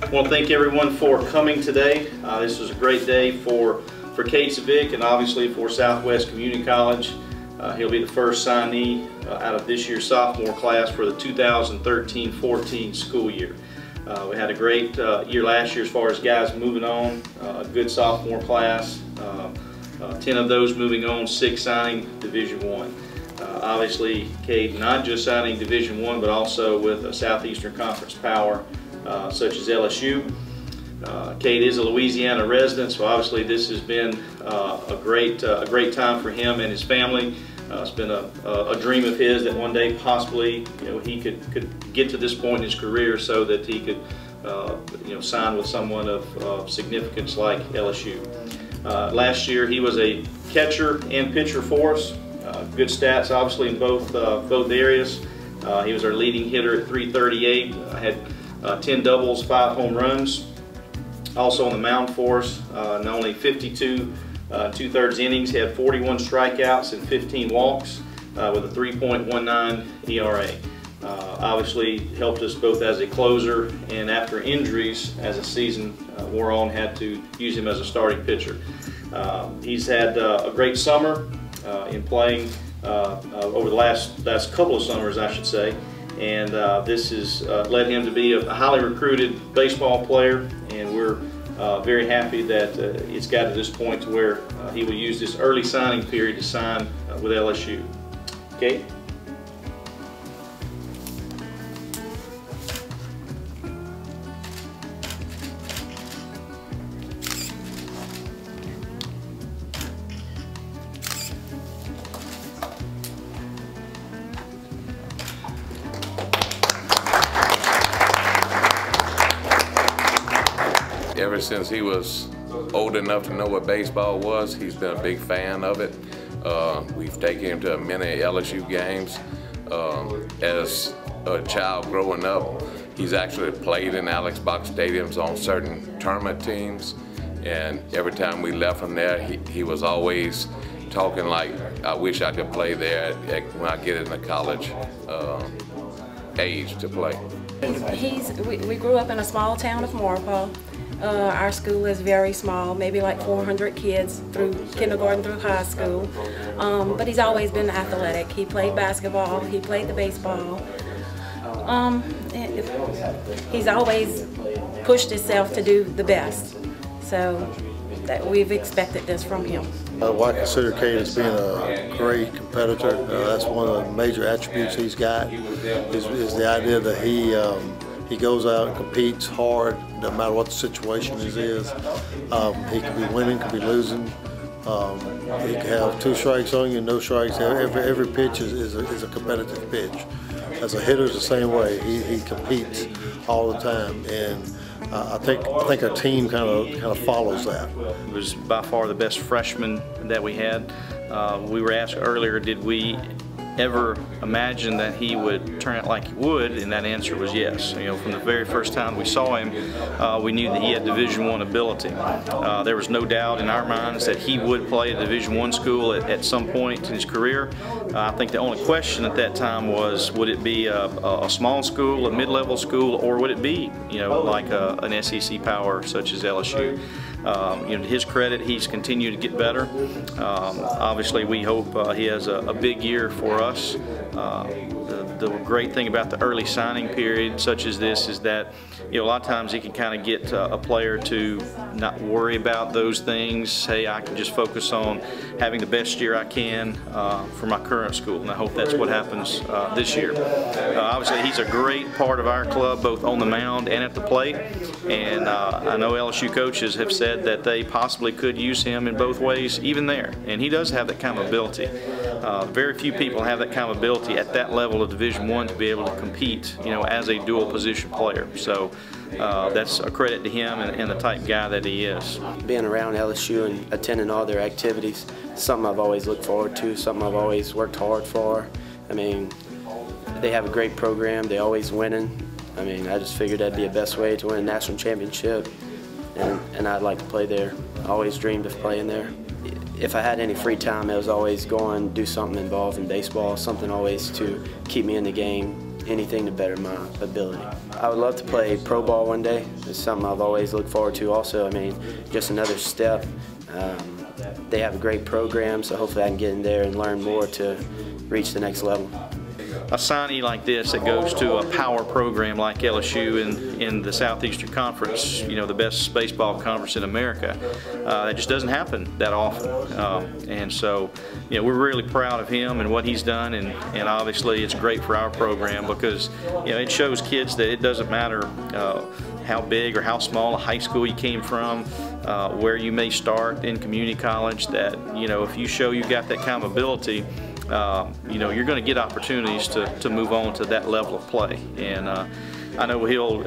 I want to thank everyone for coming today. This was a great day for Kade Scivicque and obviously for Southwest Community College. He'll be the first signee out of this year's sophomore class for the 2013-14 school year. We had a great year last year as far as guys moving on, a good sophomore class, 10 of those moving on, 6 signing Division I. Obviously, Kade not just signing Division I, but also with a Southeastern Conference power such as LSU. Kade is a Louisiana resident, so obviously this has been a great time for him and his family. It's been a dream of his that one day possibly he could get to this point in his career so that he could sign with someone of significance like LSU. Last year he was a catcher and pitcher for us. Good stats obviously in both areas. He was our leading hitter at .338. Had 10 doubles, 5 home runs. Also on the mound for us, not only 52 2/3 innings, had 41 strikeouts and 15 walks with a 3.19 ERA. Obviously helped us both as a closer and after injuries as the season wore on, had to use him as a starting pitcher. He's had a great summer in playing over the last couple of summers, I should say. And this has led him to be a highly recruited baseball player, and we're very happy that it's got to this point to where he will use this early signing period to sign with LSU. Okay? Ever since he was old enough to know what baseball was, he's been a big fan of it. We've taken him to many LSU games. As a child growing up, he's actually played in Alex Box stadiums on certain tournament teams. And every time we left him there, he was always talking like, I wish I could play there when I get into college age to play. We grew up in a small town of Maurepas. Our school is very small, maybe like 400 kids through kindergarten through high school. But he's always been athletic. He played basketball, he played the baseball. He's always pushed himself to do the best. So we've expected this from him. I consider Kade as being a great competitor. That's one of the major attributes he's got, is the idea that he goes out and competes hard, no matter what the situation is. He can be winning, can be losing. He can have 2 strikes on you, no strikes. Every pitch is a competitive pitch. As a hitter, it's the same way. He competes all the time, and I think our team kind of follows that. He was by far the best freshman that we had. We were asked earlier, did we ever imagine that he would turn out like he would, and that answer was yes. From the very first time we saw him, we knew that he had Division I ability. There was no doubt in our minds that he would play at Division I school at some point in his career. I think the only question at that time was, would it be a small school, a mid-level school, or would it be, like an SEC power such as LSU? To his credit, he's continued to get better. Obviously, we hope he has a big year for us. The great thing about the early signing period such as this is that a lot of times he can kind of get a player to not worry about those things. Hey, I can just focus on having the best year I can for my current school, and I hope that's what happens this year. Obviously, he's a great part of our club, both on the mound and at the plate, and I know LSU coaches have said that they possibly could use him in both ways, even there, and he does have that kind of ability. Very few people have that kind of ability at that level of Division I to be able to compete, as a dual position player. So that's a credit to him and the type guy that he is. Being around LSU and attending all their activities, something I've always looked forward to, something I've always worked hard for. I mean, they have a great program, they're always winning. I mean, I just figured that'd be the best way to win a national championship, and I'd like to play there. I always dreamed of playing there. If I had any free time, it was always going do something involved in baseball, something always to keep me in the game, anything to better my ability. I would love to play pro ball one day. It's something I've always looked forward to also. I mean, just another step. They have a great program, so hopefully I can get in there and learn more to reach the next level. A signee like this that goes to a power program like LSU in the Southeastern Conference, you know, the best baseball conference in America, that just doesn't happen that often. And so, you know, we're really proud of him and what he's done, and obviously it's great for our program because, you know, it shows kids that it doesn't matter how big or how small a high school you came from, where you may start in community college, that, you know, if you show you got that kind of ability, you know, you're going to get opportunities to move on to that level of play. And I know he'll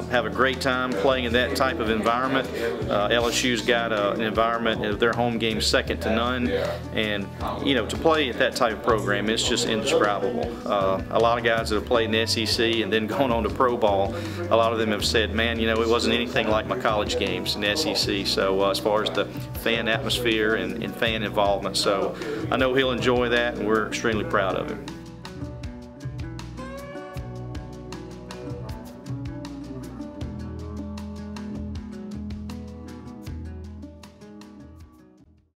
have a great time playing in that type of environment. LSU's got an environment of their home games second to none, and you know, to play at that type of program, it's just indescribable. A lot of guys that have played in the SEC and then gone on to pro ball, a lot of them have said, man, you know, it wasn't anything like my college games in the SEC. So as far as the fan atmosphere and fan involvement, so I know he'll enjoy that, and we're extremely proud of him.